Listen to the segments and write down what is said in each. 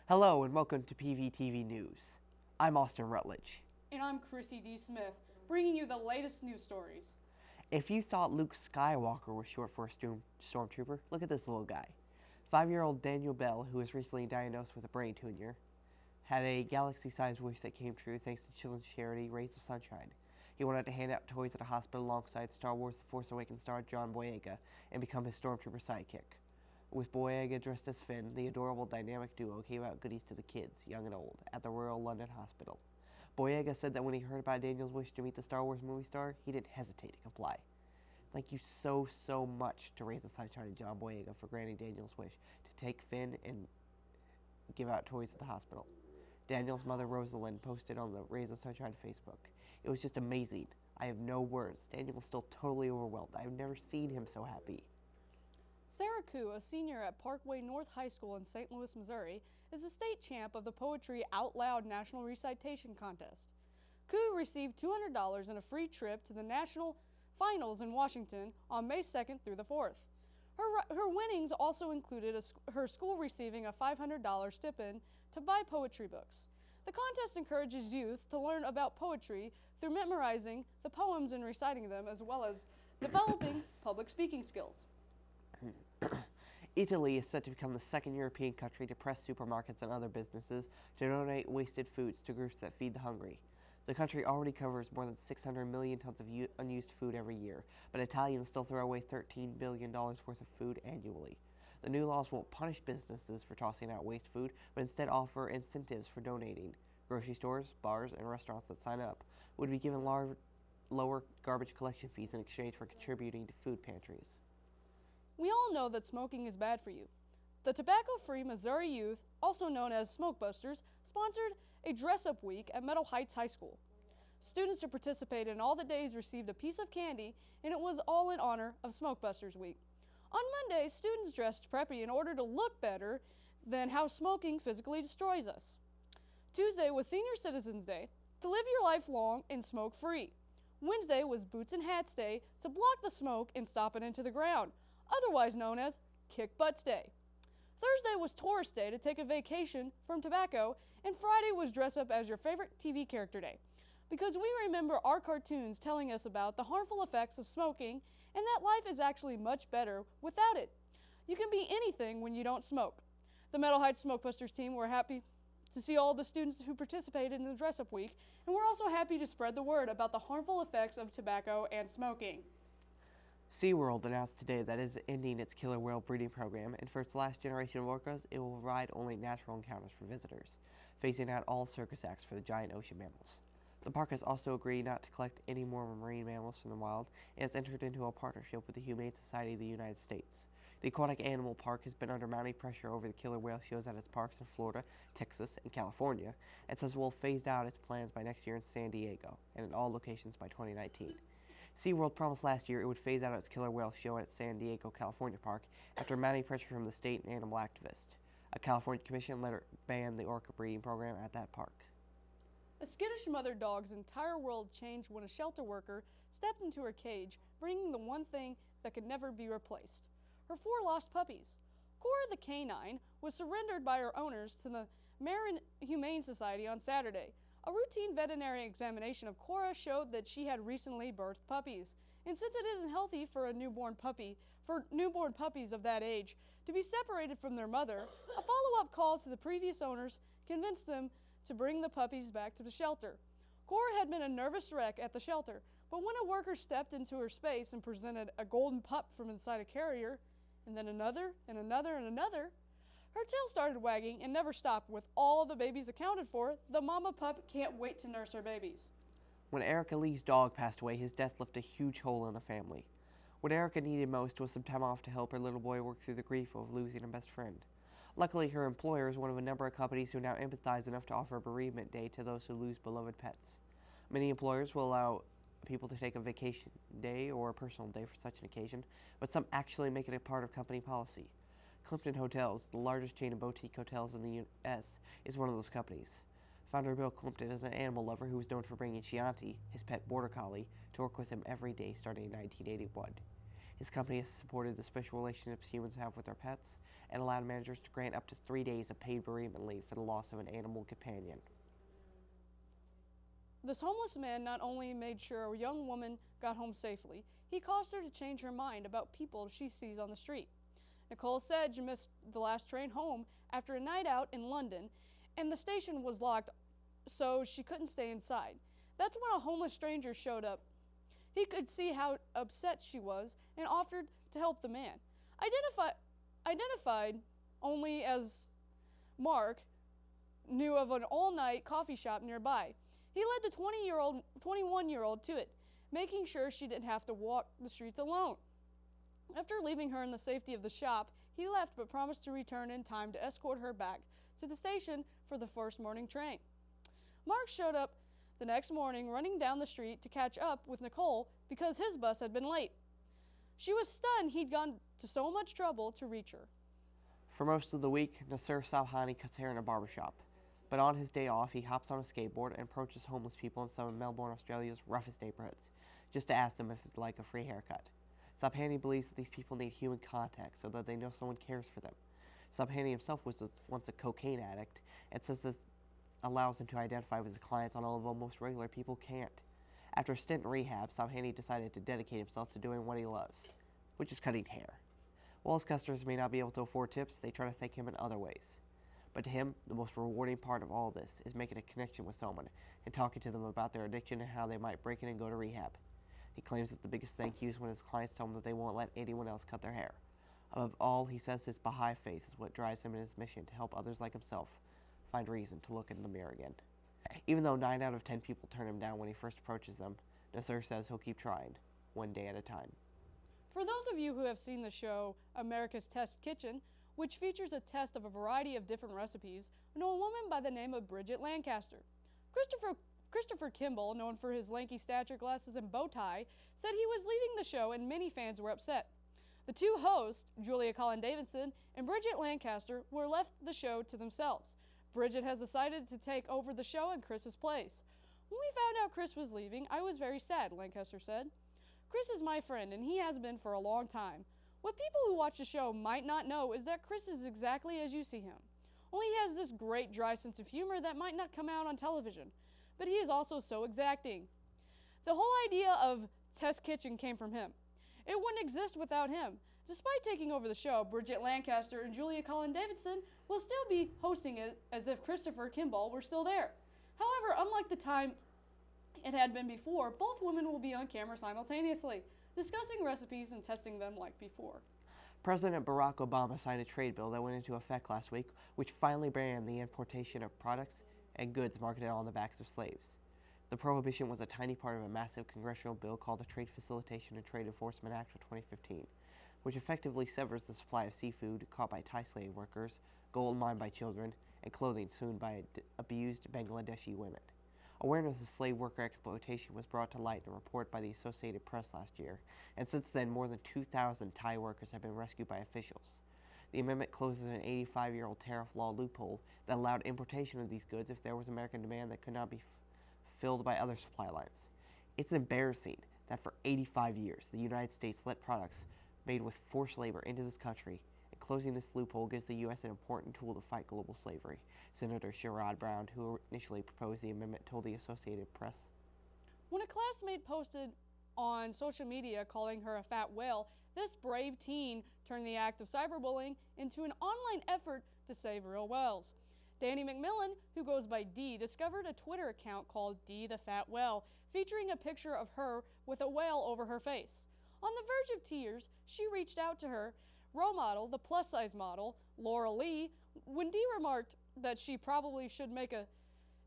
Hello and welcome to PVTV News. I'm Austin Rutledge. And I'm Chrissy D. Smith, bringing you the latest news stories. If you thought Luke Skywalker was short for a stormtrooper, look at this little guy. 5-year-old Daniel Bell, who was recently diagnosed with a brain tumor, had a galaxy-sized wish that came true thanks to children's charity Rays of Sunshine. He wanted to hand out toys at a hospital alongside Star Wars The Force Awakens star John Boyega and become his stormtrooper sidekick. With Boyega dressed as Finn, the adorable dynamic duo gave out goodies to the kids, young and old, at the Royal London Hospital. Boyega said that when he heard about Daniel's wish to meet the Star Wars movie star, he didn't hesitate to comply. Thank you so much to Rays of Sunshine and John Boyega for granting Daniel's wish to take Finn and give out toys at the hospital. Daniel's mother, Rosalind, posted on the Rays of Sunshine Facebook. It was just amazing. I have no words. Daniel was still totally overwhelmed. I have never seen him so happy. Sarah Koo, a senior at Parkway North High School in St. Louis, Missouri, is the state champ of the Poetry Out Loud National Recitation Contest. Koo received $200 and a free trip to the national finals in Washington on May 2nd through the 4th. Her winnings also included her school receiving a $500 stipend to buy poetry books. The contest encourages youth to learn about poetry through memorizing the poems and reciting them, as well as developing public speaking skills. Italy is set to become the second European country to press supermarkets and other businesses to donate wasted foods to groups that feed the hungry. The country already covers more than 600 million tons of unused food every year, but Italians still throw away $13 billion worth of food annually. The new laws won't punish businesses for tossing out waste food, but instead offer incentives for donating. Grocery stores, bars, and restaurants that sign up would be given lower garbage collection fees in exchange for contributing to food pantries. We all know that smoking is bad for you. The tobacco-free Missouri youth, also known as Smokebusters, sponsored a dress-up week at Meadow Heights High School. Students who participated in all the days received a piece of candy, and it was all in honor of Smokebusters Week. On Monday, students dressed preppy in order to look better than how smoking physically destroys us. Tuesday was Senior Citizens Day, to live your life long and smoke-free. Wednesday was Boots and Hats Day, to block the smoke and stop it into the ground, otherwise known as Kick Butts Day. Thursday was Tourist Day, to take a vacation from tobacco, and Friday was Dress Up as your favorite TV character day, because we remember our cartoons telling us about the harmful effects of smoking and that life is actually much better without it. You can be anything when you don't smoke. The Meadow Heights Smokebusters team were happy to see all the students who participated in the Dress Up Week, and we're also happy to spread the word about the harmful effects of tobacco and smoking. SeaWorld announced today that it is ending its killer whale breeding program, and for its last generation of orcas, it will provide only natural encounters for visitors, phasing out all circus acts for the giant ocean mammals. The park has also agreed not to collect any more marine mammals from the wild, and has entered into a partnership with the Humane Society of the United States. The aquatic animal park has been under mounting pressure over the killer whale shows at its parks in Florida, Texas, and California, and says it will phase out its plans by next year in San Diego, and in all locations by 2019. SeaWorld promised last year it would phase out its killer whale show at its San Diego, California park after mounting pressure from the state and animal activists. A California commission later banned the orca breeding program at that park. A skittish mother dog's entire world changed when a shelter worker stepped into her cage, bringing the one thing that could never be replaced: her 4 lost puppies. Cora the canine was surrendered by her owners to the Marin Humane Society on Saturday. A routine veterinary examination of Cora showed that she had recently birthed puppies, and since it isn't healthy for newborn puppies of that age to be separated from their mother, a follow-up call to the previous owners convinced them to bring the puppies back to the shelter. Cora had been a nervous wreck at the shelter, but when a worker stepped into her space and presented a golden pup from inside a carrier, and then another, and another, and another, her tail started wagging and never stopped. With all the babies accounted for, the mama pup can't wait to nurse her babies. When Erica Lee's dog passed away, his death left a huge hole in the family. What Erica needed most was some time off to help her little boy work through the grief of losing a best friend. Luckily, her employer is one of a number of companies who now empathize enough to offer a bereavement day to those who lose beloved pets. Many employers will allow people to take a vacation day or a personal day for such an occasion, but some actually make it a part of company policy. Clifton Hotels, the largest chain of boutique hotels in the U.S., is one of those companies. Founder Bill Clifton is an animal lover who was known for bringing Chianti, his pet border collie, to work with him every day starting in 1981. His company has supported the special relationships humans have with their pets, and allowed managers to grant up to 3 days of paid bereavement leave for the loss of an animal companion. This homeless man not only made sure a young woman got home safely, he caused her to change her mind about people she sees on the street. Nicole Sedge missed the last train home after a night out in London, and the station was locked, so she couldn't stay inside. That's when a homeless stranger showed up. He could see how upset she was and offered to help the man. Identified only as Mark, knew of an all-night coffee shop nearby. He led the 21-year-old to it, making sure she didn't have to walk the streets alone. After leaving her in the safety of the shop, he left but promised to return in time to escort her back to the station for the first morning train. Mark showed up the next morning running down the street to catch up with Nicole because his bus had been late. She was stunned he'd gone to so much trouble to reach her. For most of the week, Nasser Salhani cuts hair in a barbershop. But on his day off, he hops on a skateboard and approaches homeless people in some of Melbourne, Australia's roughest neighborhoods, just to ask them if they'd like a free haircut. Sabhani believes that these people need human contact so that they know someone cares for them. Sabhani himself was once a cocaine addict and says this allows him to identify with his clients on a level most regular people can't. After a stint in rehab, Sabhani decided to dedicate himself to doing what he loves, which is cutting hair. While his customers may not be able to afford tips, they try to thank him in other ways. But to him, the most rewarding part of all this is making a connection with someone and talking to them about their addiction and how they might break it and go to rehab. He claims that the biggest thank you is when his clients tell him that they won't let anyone else cut their hair. Above all, he says his Baha'i faith is what drives him in his mission to help others like himself find reason to look in the mirror again. Even though 9 out of 10 people turn him down when he first approaches them, Nasser says he'll keep trying, one day at a time. For those of you who have seen the show America's Test Kitchen, which features a test of a variety of different recipes, know a woman by the name of Bridget Lancaster. Christopher Kimball, known for his lanky stature, glasses, and bow tie, said he was leaving the show and many fans were upset. The two hosts, Julia Collin-Davidson and Bridget Lancaster, were left the show to themselves. Bridget has decided to take over the show in Chris's place. When we found out Chris was leaving, I was very sad, Lancaster said. Chris is my friend, and he has been for a long time. What people who watch the show might not know is that Chris is exactly as you see him. Only he has this great dry sense of humor that might not come out on television. But he is also so exacting. The whole idea of Test Kitchen came from him. It wouldn't exist without him. Despite taking over the show, Bridget Lancaster and Julia Collin-Davidson will still be hosting it as if Christopher Kimball were still there. However, unlike the time it had been before, both women will be on camera simultaneously, discussing recipes and testing them like before. President Barack Obama signed a trade bill that went into effect last week, which finally banned the importation of products and goods marketed on the backs of slaves. The prohibition was a tiny part of a massive congressional bill called the Trade Facilitation and Trade Enforcement Act of 2015, which effectively severs the supply of seafood caught by Thai slave workers, gold mined by children, and clothing sewn by abused Bangladeshi women. Awareness of slave worker exploitation was brought to light in a report by the Associated Press last year, and since then more than 2,000 Thai workers have been rescued by officials. The amendment closes an 85-year-old tariff law loophole that allowed importation of these goods if there was American demand that could not be filled by other supply lines. It's embarrassing that for 85 years the United States let products made with forced labor into this country, and closing this loophole gives the U.S. an important tool to fight global slavery, Senator Sherrod Brown, who initially proposed the amendment, told the Associated Press. When a classmate posted on social media calling her a fat whale, this brave teen turned the act of cyberbullying into an online effort to save real whales. Danny McMillan, who goes by Dee, discovered a Twitter account called Dee the Fat Whale, featuring a picture of her with a whale over her face. On the verge of tears, she reached out to her role model, the plus-size model, Laura Lee, when Dee remarked that she probably should make a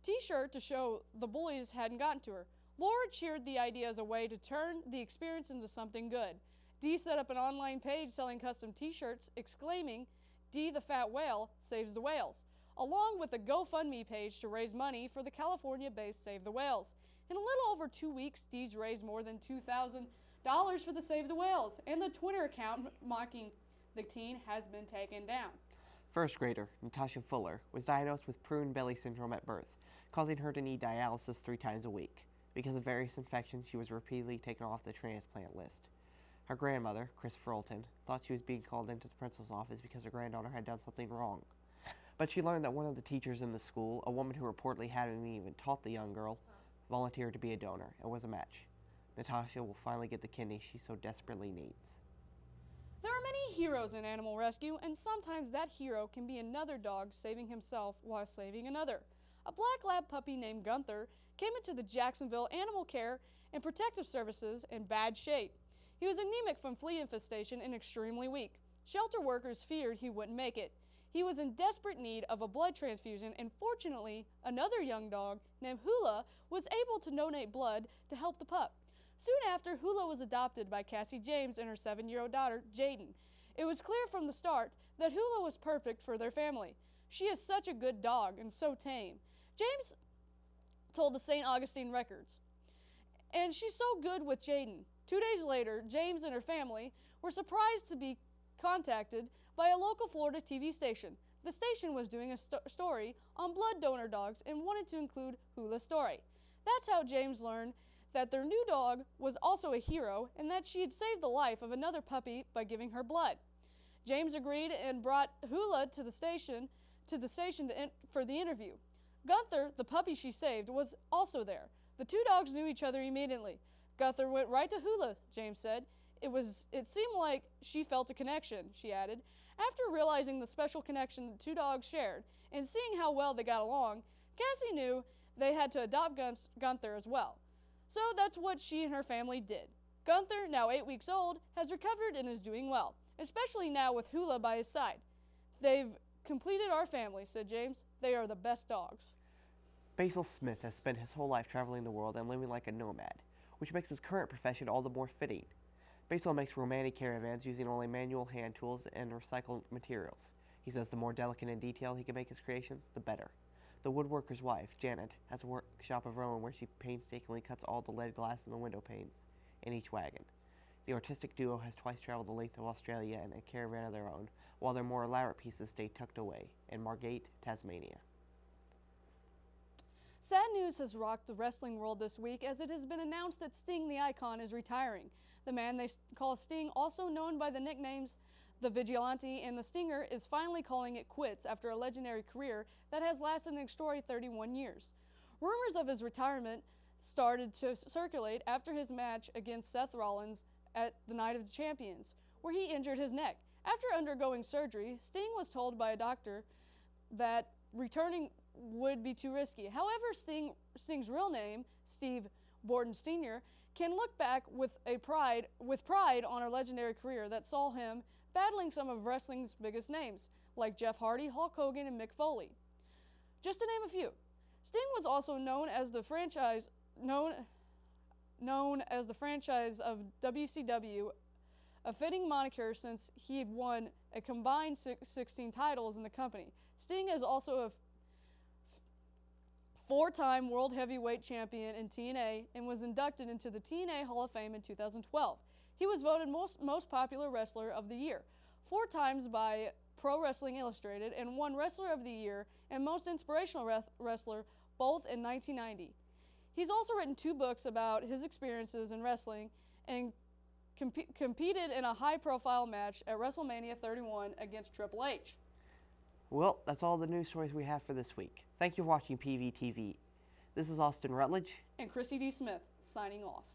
t-shirt to show the bullies hadn't gotten to her. Laura cheered the idea as a way to turn the experience into something good. Dee set up an online page selling custom t-shirts, exclaiming, "Dee the Fat Whale saves the whales," along with a GoFundMe page to raise money for the California-based Save the Whales. In a little over 2 weeks, Dee's raised more than $2,000 for the Save the Whales, and the Twitter account mocking the teen has been taken down. First grader Natasha Fuller was diagnosed with prune belly syndrome at birth, causing her to need dialysis 3 times a week. Because of various infections, she was repeatedly taken off the transplant list. Her grandmother, Chris Fulton, thought she was being called into the principal's office because her granddaughter had done something wrong. But she learned that one of the teachers in the school, a woman who reportedly hadn't even taught the young girl, volunteered to be a donor and was a match. Natasha will finally get the kidney she so desperately needs. There are many heroes in animal rescue, and sometimes that hero can be another dog saving himself while saving another. A black lab puppy named Gunther came into the Jacksonville Animal Care and Protective Services in bad shape. He was anemic from flea infestation and extremely weak. Shelter workers feared he wouldn't make it. He was in desperate need of a blood transfusion, and fortunately, another young dog named Hula was able to donate blood to help the pup. Soon after, Hula was adopted by Cassie James and her 7-year-old daughter, Jaden. It was clear from the start that Hula was perfect for their family. She is such a good dog and so tame. James told the St. Augustine Records. And she's so good with Jaden. 2 days later, James and her family were surprised to be contacted by a local Florida TV station. The station was doing a story on blood donor dogs and wanted to include Hula's story. That's how James learned that their new dog was also a hero and that she had saved the life of another puppy by giving her blood. James agreed and brought Hula to the station for the interview. Gunther, the puppy she saved, was also there. The two dogs knew each other immediately. Gunther went right to Hula, James said. It seemed like she felt a connection, she added. After realizing the special connection the two dogs shared and seeing how well they got along, Cassie knew they had to adopt Gunther as well. So that's what she and her family did. Gunther, now 8 weeks old, has recovered and is doing well, especially now with Hula by his side. They've completed our family, said James. They are the best dogs. Basil Smith has spent his whole life traveling the world and living like a nomad, which makes his current profession all the more fitting. Basil makes romantic caravans using only manual hand tools and recycled materials. He says the more delicate and detailed he can make his creations, the better. The woodworker's wife, Janet, has a workshop of her own where she painstakingly cuts all the lead glass in the window panes in each wagon. The artistic duo has twice traveled the length of Australia in a caravan of their own, while their more elaborate pieces stay tucked away in Margate, Tasmania. Sad news has rocked the wrestling world this week as it has been announced that Sting the Icon is retiring. The man they call Sting, also known by the nicknames The Vigilante and The Stinger, is finally calling it quits after a legendary career that has lasted an extraordinary 31 years. Rumors of his retirement started to circulate after his match against Seth Rollins at the Night of the Champions, where he injured his neck. After undergoing surgery, Sting was told by a doctor that returning would be too risky. However, Sting's real name, Steve Borden Sr., can look back with pride on a legendary career that saw him battling some of wrestling's biggest names, like Jeff Hardy, Hulk Hogan, and Mick Foley. Just to name a few. Sting was also known as the franchise of WCW, a fitting moniker since he had won a combined 16 titles in the company. Sting is also a four-time World Heavyweight Champion in TNA and was inducted into the TNA Hall of Fame in 2012. He was voted most popular wrestler of the year 4 times by Pro Wrestling Illustrated and won Wrestler of the Year and Most Inspirational Wrestler both in 1990. He's also written 2 books about his experiences in wrestling and competed in a high-profile match at WrestleMania 31 against Triple H. Well, that's all the news stories we have for this week. Thank you for watching PVTV. This is Austin Rutledge and Chrissy D. Smith signing off.